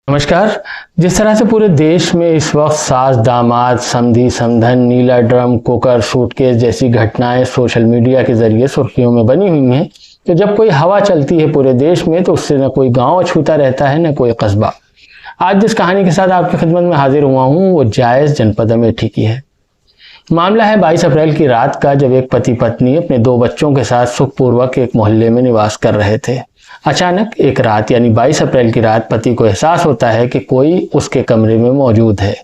नमस्कार। जिस तरह से पूरे देश में इस वक्त सास दामाद, समधी समधन, नीला ड्रम, कुकर, सूटकेस जैसी घटनाएं सोशल मीडिया के जरिए सुर्खियों में बनी हुई हैं, तो जब कोई हवा चलती है पूरे देश में तो उससे न कोई गांव अछूता रहता है न कोई कस्बा। आज जिस कहानी के साथ आपकी खिदमत में हाजिर हुआ हूं वो जायज जनपद अमेठी की है। मामला है 22 अप्रैल की रात का, जब एक पति पत्नी अपने 2 बच्चों के साथ सुखपूर्वक एक मोहल्ले में निवास कर रहे थे। अचानक एक रात यानी 22 अप्रैल की रात पति को एहसास होता है कि कोई उसके कमरे में मौजूद है।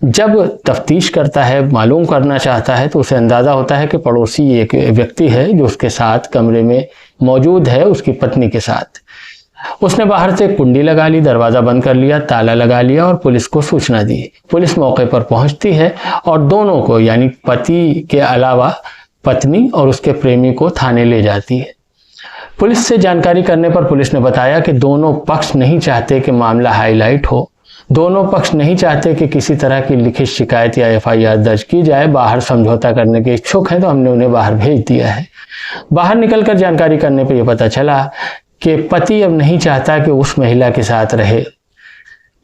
जब तफ्तीश करता है, मालूम करना चाहता है, तो उसे अंदाज़ा होता है कि पड़ोसी एक व्यक्ति है जो उसके साथ कमरे में मौजूद है, उसकी पत्नी के साथ। उसने बाहर से कुंडी लगा ली, दरवाज़ा बंद कर लिया, ताला लगा लिया और पुलिस को सूचना दी। पुलिस मौके पर पहुंचती है और दोनों को यानी पति के अलावा पत्नी और उसके प्रेमी को थाने ले जाती है। पुलिस से जानकारी करने पर पुलिस ने बताया कि दोनों पक्ष नहीं चाहते कि मामला हाईलाइट हो, दोनों पक्ष नहीं चाहते कि किसी तरह की लिखित शिकायत या एफआईआर दर्ज की जाए। बाहर समझौता करने के इच्छुक हैं तो हमने उन्हें बाहर भेज दिया है। बाहर निकलकर जानकारी करने पर यह पता चला कि पति अब नहीं चाहता कि उस महिला के साथ रहे,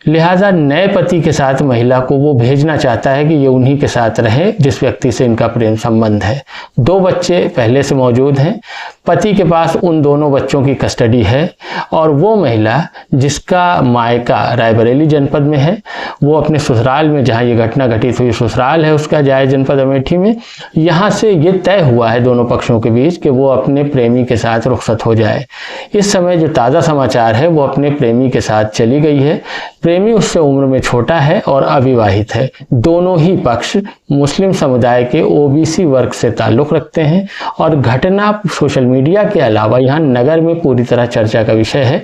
लिहाजा नए पति के साथ महिला को वो भेजना चाहता है कि ये उन्हीं के साथ रहे जिस व्यक्ति से इनका प्रेम संबंध है। 2 बच्चे पहले से मौजूद हैं, पति के पास उन दोनों बच्चों की कस्टडी है और वो महिला जिसका मायका रायबरेली जनपद में है, वो अपने ससुराल में, जहाँ ये घटना घटित हुई ससुराल है उसका जायज जनपद अमेठी में, यहाँ से ये तय हुआ है दोनों पक्षों के बीच कि वो अपने प्रेमी के साथ रुखसत हो जाए। इस समय जो ताज़ा समाचार है वो अपने प्रेमी के साथ चली गई है। प्रेमी उससे उम्र में छोटा है और अविवाहित है। दोनों ही पक्ष मुस्लिम समुदाय के ओबीसी वर्ग से ताल्लुक़ रखते हैं और घटना सोशल मीडिया के अलावा यहाँ नगर में पूरी तरह चर्चा का विषय है।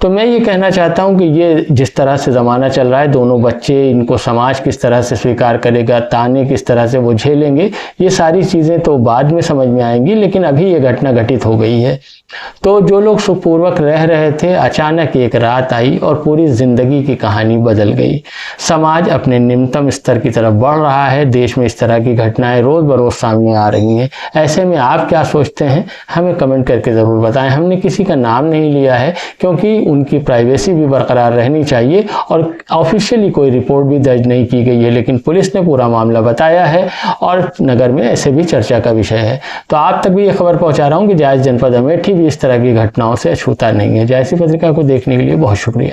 तो मैं ये कहना चाहता हूँ कि ये जिस तरह से ज़माना चल रहा है, दोनों बच्चे, इनको समाज किस तरह से स्वीकार करेगा, ताने किस तरह से वो झेलेंगे, ये सारी चीज़ें तो बाद में समझ में आएंगी, लेकिन अभी ये घटना घटित हो गई है। तो जो लोग सुखपूर्वक रह रहे थे, अचानक एक रात आई और पूरी ज़िंदगी की कहानी बदल गई। समाज अपने निम्नतम स्तर की तरफ बढ़ रहा है। देश में इस तरह की घटनाएं रोज़ बरोज़ सामने आ रही हैं। ऐसे में आप क्या सोचते हैं, हमें कमेंट करके ज़रूर बताएं। हमने किसी का नाम नहीं लिया है क्योंकि उनकी प्राइवेसी भी बरकरार रहनी चाहिए और ऑफिशियली कोई रिपोर्ट भी दर्ज नहीं की गई है, लेकिन पुलिस ने पूरा मामला बताया है और नगर में ऐसे भी चर्चा का विषय है। तो आप तक भी ये खबर पहुँचा रहा हूँ कि जायज जनपद अमेठी भी इस तरह की घटनाओं से अछूता नहीं है। जायसी पत्रिका को देखने के लिए बहुत शुक्रिया।